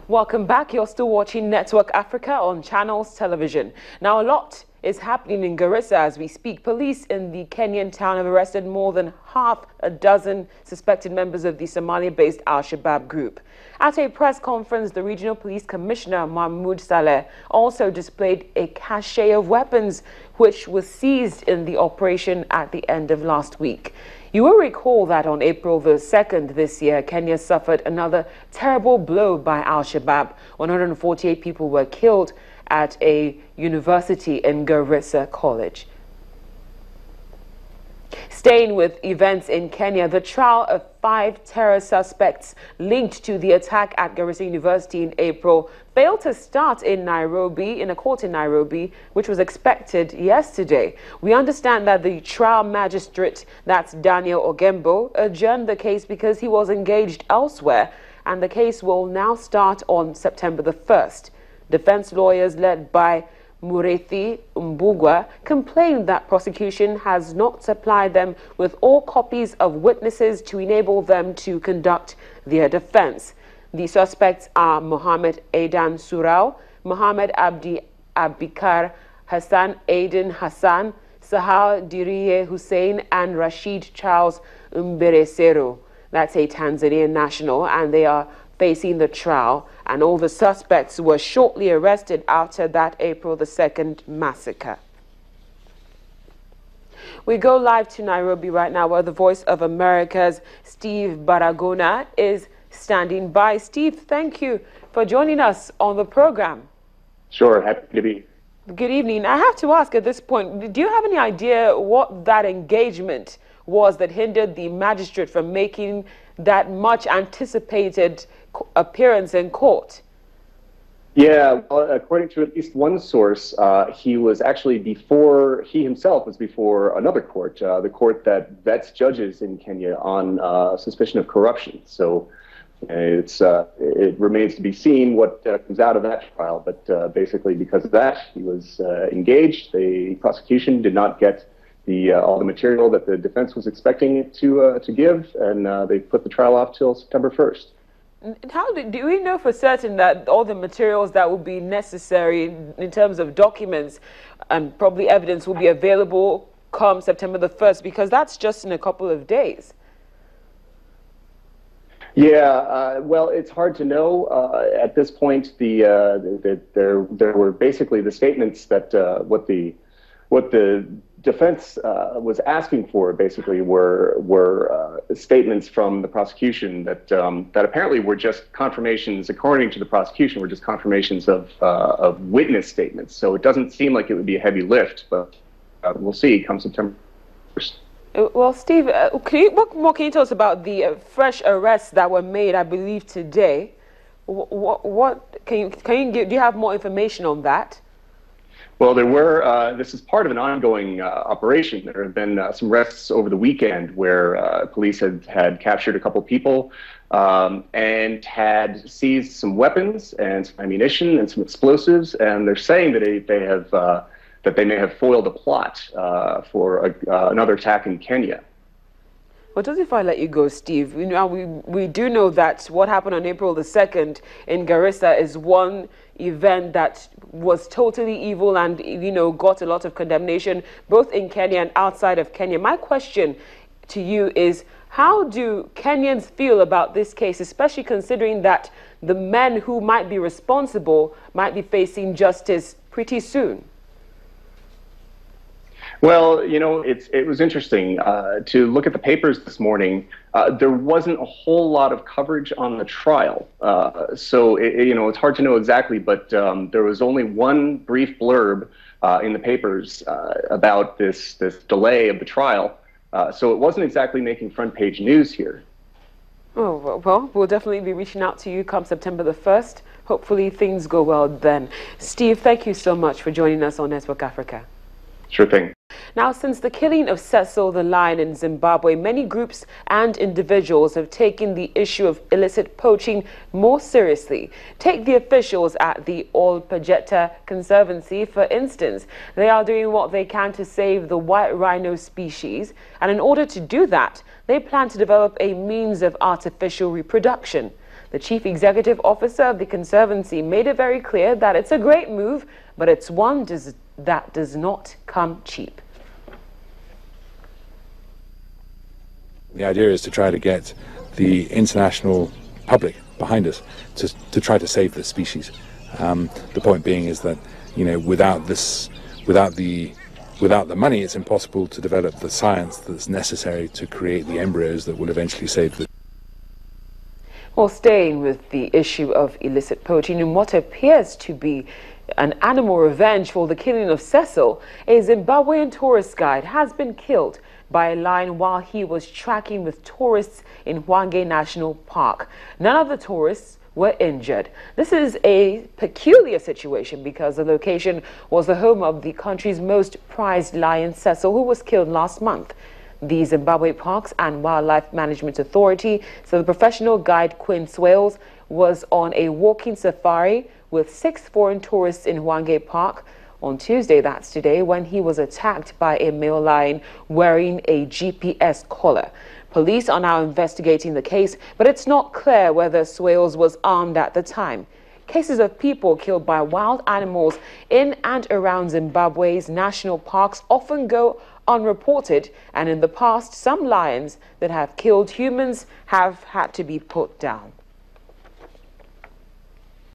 Welcome back. You're still watching Network Africa on Channels Television. Now, a lot is happening in Garissa as we speak. Police in the Kenyan town have arrested more than half a dozen suspected members of the Somalia-based Al-Shabaab group. At a press conference, the Regional Police Commissioner, Mahmoud Saleh, also displayed a cache of weapons which was seized in the operation at the end of last week. You will recall that on April the 2nd this year, Kenya suffered another terrible blow by Al-Shabaab. 148 people were killed at a university in Garissa College. Staying with events in Kenya, the trial of 5 terror suspects linked to the attack at Garissa University in April failed to start in a court in Nairobi, which was expected yesterday. We understand that the trial magistrate, that's Daniel Ogembo, adjourned the case because he was engaged elsewhere, and the case will now start on September the 1st. Defense lawyers led by Murethi Mbugwa complained that prosecution has not supplied them with all copies of witnesses to enable them to conduct their defense. The suspects are Mohammed Aidan Surau, Mohammed Abdi Abikar Hassan Aiden Hassan, Sahal Diriye Hussein, and Rashid Charles Mberesero. That's a Tanzanian national, and they are facing the trial, and all the suspects were shortly arrested after that April the 2nd massacre. We go live to Nairobi right now, where the Voice of America's Steve Baragona is standing by. Steve, thank you for joining us on the program. Sure, happy to be. Good evening. I have to ask at this point, do you have any idea what that engagement was that hindered the magistrate from making that much anticipated appearance in court? Yeah, well, according to at least one source, he himself was before another court, the court that vets judges in Kenya on suspicion of corruption. So it remains to be seen what comes out of that trial. But basically, because of that, he was engaged. The prosecution did not get all the material that the defense was expecting it to give, and they put the trial off till September 1st. How do we know for certain that all the materials that would be necessary in terms of documents and probably evidence will be available come September the 1st? Because that's just in a couple of days. Yeah, well, it's hard to know at this point. There were basically the statements that what the defense was asking for basically were statements from the prosecution that apparently were just confirmations, according to the prosecution, were just confirmations of witness statements. So it doesn't seem like it would be a heavy lift, but we'll see come September 1st. Well, Steve, what more can you tell us about the fresh arrests that were made, I believe, today? What do you have more information on that? Well, there were, this is part of an ongoing operation. There have been some arrests over the weekend where police had captured a couple people and had seized some weapons and some ammunition and some explosives. And they're saying that they may have foiled a plot for another attack in Kenya. What does if I let you go, Steve? You know, we do know that what happened on April the 2nd in Garissa is one event that was totally evil and, you know, got a lot of condemnation both in Kenya and outside of Kenya. My question to you is, how do Kenyans feel about this case, especially considering that the men who might be responsible might be facing justice pretty soon? Well, you know, it was interesting to look at the papers this morning. There wasn't a whole lot of coverage on the trial. So, you know, it's hard to know exactly, but there was only one brief blurb in the papers about this delay of the trial. So it wasn't exactly making front page news here. Oh, well, we'll definitely be reaching out to you come September the 1st. Hopefully things go well then. Steve, thank you so much for joining us on Network Africa. Sure thing. Now, since the killing of Cecil the Lion in Zimbabwe, many groups and individuals have taken the issue of illicit poaching more seriously. Take the officials at the Olpejeta Conservancy, for instance. They are doing what they can to save the white rhino species, and in order to do that, they plan to develop a means of artificial reproduction. The chief executive officer of the Conservancy made it very clear that it's a great move, but it's one that does not come cheap. The idea is to try to get the international public behind us to try to save this species. The point being is that, without the money, it's impossible to develop the science that's necessary to create the embryos that will eventually save the. Well, staying with the issue of illicit poaching, in what appears to be an animal revenge for the killing of Cecil, a Zimbabwean tourist guide has been killed by a lion while he was tracking with tourists in Hwange National Park. None of the tourists were injured. This is a peculiar situation because the location was the home of the country's most prized lion, Cecil, who was killed last month. The Zimbabwe Parks and Wildlife Management Authority said the professional guide Quinn Swales was on a walking safari with 6 foreign tourists in Hwange Park on Tuesday, that's today, when he was attacked by a male lion wearing a GPS collar. Police are now investigating the case, but it's not clear whether Swales was armed at the time. Cases of people killed by wild animals in and around Zimbabwe's national parks often go unreported, and in the past, some lions that have killed humans have had to be put down.